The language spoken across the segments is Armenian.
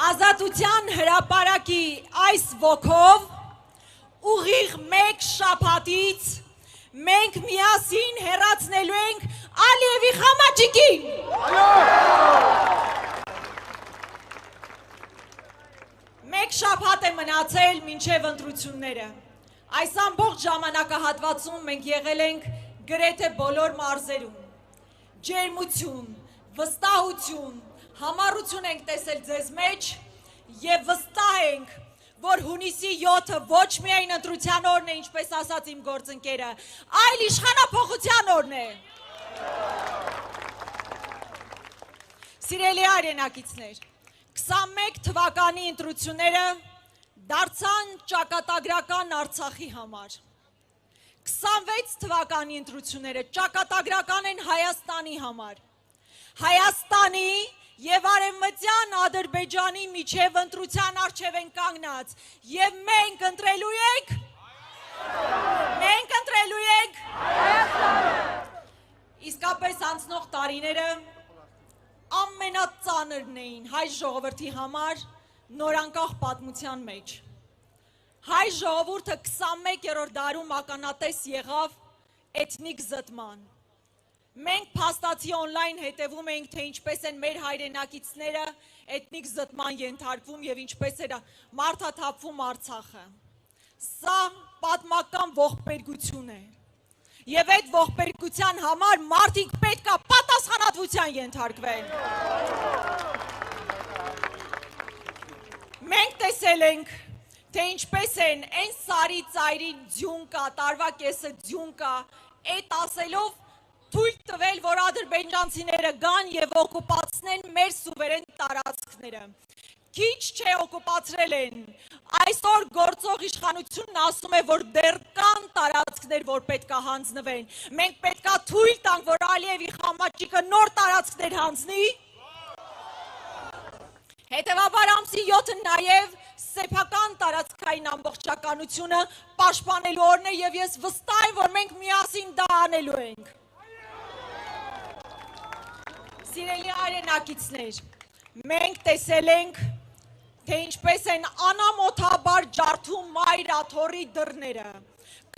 Ազատության հրապարակի այս ոգով ուղիղ մեկ շաբաթից մենք միասին հեռացնելու ենք Ալիևի Խամաճիկին։ Մեկ շաբաթ է մնացել մինչև ընտրությունները։ Այս ամբողջ ժամանակահատվածում մենք եղել ենք գրեթե բոլոր մարզերում։ Ջերմություն, վստահություն, համառություն ենք տեսել ձեզ մեջ եւ վստահ ենք, որ հունիսի 7-ը ոչ միայն ընտրության օրն է, ինչպես ասաց իմ գործընկերը, այլ իշխանափոխության օրն է։ Սիրելի հայրենակիցներ, 21 թվականի ընտրությունները դարձան ճակատագրական Արցախի համար։ 26 թվականի ընտրությունները ճակատագրական են Հայաստանի համար։ Հայաստանի եւ Արևմտյան Ադրբեջանի միջև ընտրության առջև են կանգնած եւ մենք ընտրելու ենք Իսկապես անցնող տարիները ամենածանրն էին հայ ժողովրդի համար նորանկախ պատմության մեջ։ Հայ ժողովուրդը 21-րդ դարում ականատես եղավ էթնիկ զտման։ Մենք փաստացի օնլայն հետևում էինք, թե ինչպես են մեր հայրենակիցները էթնիկ զտման ենթարկվում եւ ինչպես էր մարդաթափվում Արցախը։ Սա պատմական ողբերգություն է։ Եվ այդ ողբերգության համար մարդիկ պետք է պատասխանատվության ենթարկվեն։ Մենք տեսել ենք, թե ինչպես են այն սարի ծայրի ձյուն կա, տարվա կեսը ձյուն կա, այդ ասելով թույլ տվել, որ ադրբեջանցիները գան եւ օկուպացնեն մեր սուվերեն տարածքները։ Քիչ չէ օկուպացրել են։ Այսօր գործող իշխանությունն ասում է, որ դեռ կան տարածքներ, որ պետք է հանձնվեն։ Մենք պետք է թույլ տանք, որ Ալիևի Խամաճիկը նոր տարածքներ հանձնի։ Հետևաբար ամսի 7-ը նաեւ սեփական տարածքային ամբողջականությունը պաշտպանելու օրն է եւ ես վստահ եմ, որ մենք միասին դա անելու ենք։ Սիրելի հայրենակիցներ, մենք տեսել ենք, թե ինչպես են անամոթաբար ջարդում մայր աթոռի դռները,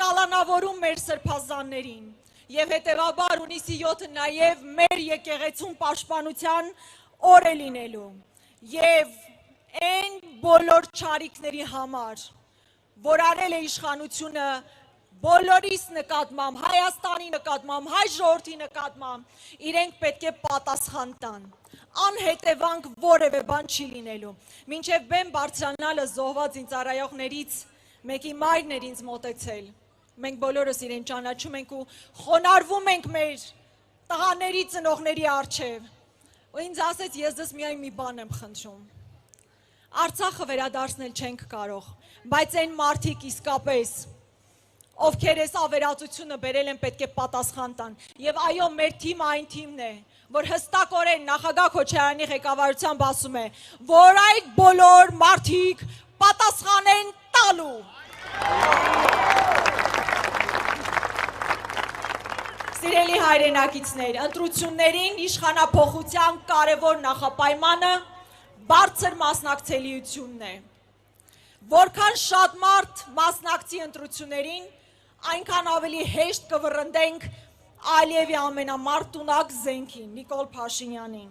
կալանավորում մեր սրբազաններին եւ հետեւաբար հունիսի 7-ը նաեւ մեր եկեղեցուն պաշտպանության օր է լինելու եւ այն բոլոր չարիքների համար, որ արել է իշխանությունը բոլորիս նկատմամբ, Հայաստանի նկատմամբ, հայ ժողովրդի նկատմամբ, իրենք պետք է պատասխան տան։ Անհետևանք որևէ բան չի լինելու։ Մինչև բեմ բարձրանալը զոհված ինձ ծառայողներից մեկի մայրն էր ինձ մոտեցել։ Մենք բոլորս իրեն ճանաչում ենք ու խոնարհվում ենք մեր տղաների ծնողների առջև։ Ու ինձ ասեց, ես դες միայն մի բան եմ խնդրում։ Արցախը վերադարձնել չենք կարող, բայց այն մարդիկ իսկապես ովքեր այս ավերածությունը բերել են պետք է պատասխան տան։ Եվ այո, մեր թիմը այն թիմն է, որ հստակորեն նախագահ Քոչարյանի ղեկավարությամբ ասում է, որ այդ բոլոր մարդիկ պատասխան են տալու։ Սիրելի հայրենակիցներ, ընտրություններին իշխանափոխության կարևոր նախապայմանը բարձր մասնակցելիությունն է։ Որքան շատ մարդ մասնակցի ընտրություններին, այնքան ավելի հեշտ կվռնդենք Ալիևի ամենամարտունակ զենքին, Նիկոլ Փաշինյանին։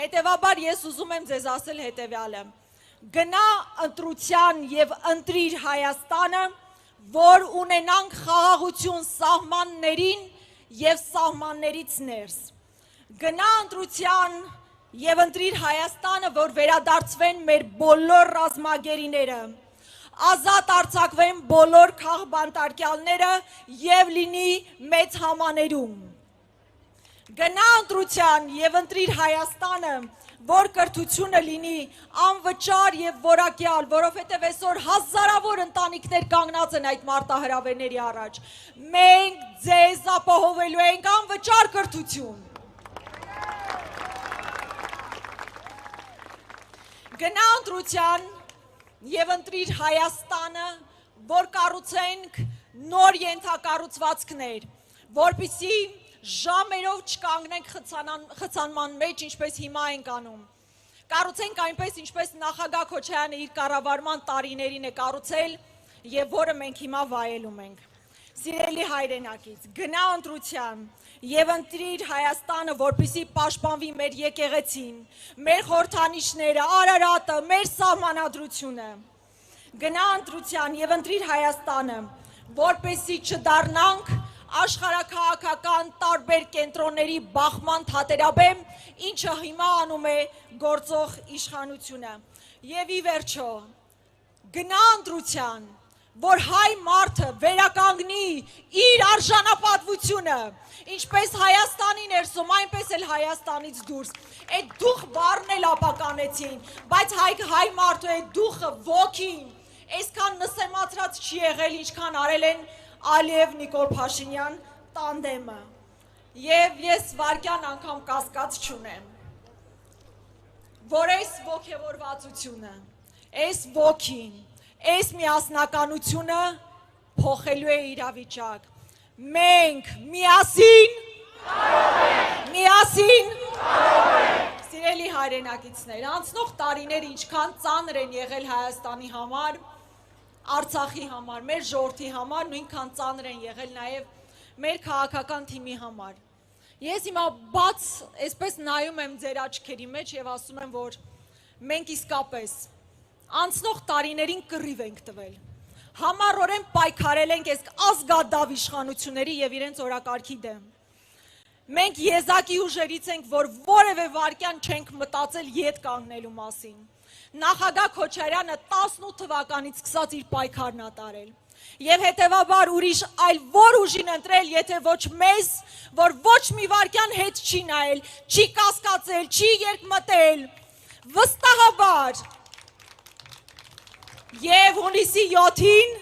Հետևաբար ես ուզում եմ ձեզ ասել հետևյալը. գնա ընտրության եւ ընտրիր Հայաստանը, որ ունենանք խաղաղություն սահմաններին եւ սահմաններից ներս։ Գնա ընտրության եւ ընտրիր Հայաստանը, որ վերադարձվեն մեր բոլոր ռազմագերիները, ազատ արձակվեն բոլոր քաղբանտարկյալները եւ լինի մեծ համաներում։ Գնա ընտրության եւ ընտրիր Հայաստանը, որ կրթությունը լինի անվճար եւ որակյալ, որովհետեւ այսօր հազարավոր ընտանիքներ կանգնած են այդ մարտահրավերների առաջ։ Մենք ձեզ ապահովելու ենք անվճար կրթություն։ Գնա ընտրության եւ ընտրիր Հայաստանը, որ կառուցենք նոր ենթակառուցվածքներ, որպեսզի ժամերով չկանգնենք խցանման մեջ, ինչպես հիմա ենք անում։ կառուցենք այնպես, ինչպես նախագահ Քոչարյանը իր կառավարման տարիներին է կառուցել եւ որը մենք հիմա վայելում ենք։ Սիրելի հայրենակից, գնա ընտրության եւ ընտրիր Հայաստանը, որպեսզի պաշտպանվի մեր եկեղեցին, մեր խորհրդանիշները, Արարատը, մեր սահմանադրությունը։ Գնա ընտրության եւ ընտրիր Հայաստանը, որպեսզի չդառնանք աշխարհաքաղաքական տարբեր կենտրոնների բախման թատերաբեմ, ինչը հիմա անում է գործող իշխանությունը։ Եվ ի վերջո, գնա ընտրության, որ հայ մարդը վերականգնի իր արժանապատվությունը, ինչպես Հայաստանի ներսում, այնպես էլ Հայաստանից դուրս։ Այդ դուխ բառն էլ ապականեցին, բայց հայ մարդու այդ դուխը ոգին, այսքան նսեմացրած չի եղել, ինչքան արել են Ալիև Նիկոլ Փաշինյան տանդեմը։ Եվ ես վարկյան անգամ կասկած չունեմ, որ այս ոգևորվածությունը, այս ոգին, այս միասնականությունը փոխելու է իրավիճակ։ Մենք միասին Սիրելի հայրենակիցներ, անցնող տարիներ ինչքան ծանր են եղել Հայաստանի համար, Արցախի համար, մեր ժողովրդի համար, նույնքան ծանր են եղել նաև մեր քաղաքական թիմի համար։ Ես հիմա բաց այսպես նայում եմ ձեր աչքերի մեջ եւ ասում եմ, որ մենք իսկապես անցնող տարիներին կռիվ ենք տվել։ Համառորեն պայքարել ենք այս ազգադավ իշխանությունների եւ իրենց օրակարգի դեմ։ Մենք եզակի ուժերից ենք, որ որևէ վարքյան չենք մտածել ետ կանգնելու մասին։ Նախագահ Քոչարյանը 18 թվականից սկսած իր պայքարն ատարել։ Եվ հետևաբար ուրիշ այլ որ ուժին ընտրել, եթե ոչ մեզ, որ ոչ մի վարքյան հետ չի նայել, չի կասկածել, չի երկմտել, վստահաբար։ Եվ հունիսի 7-ին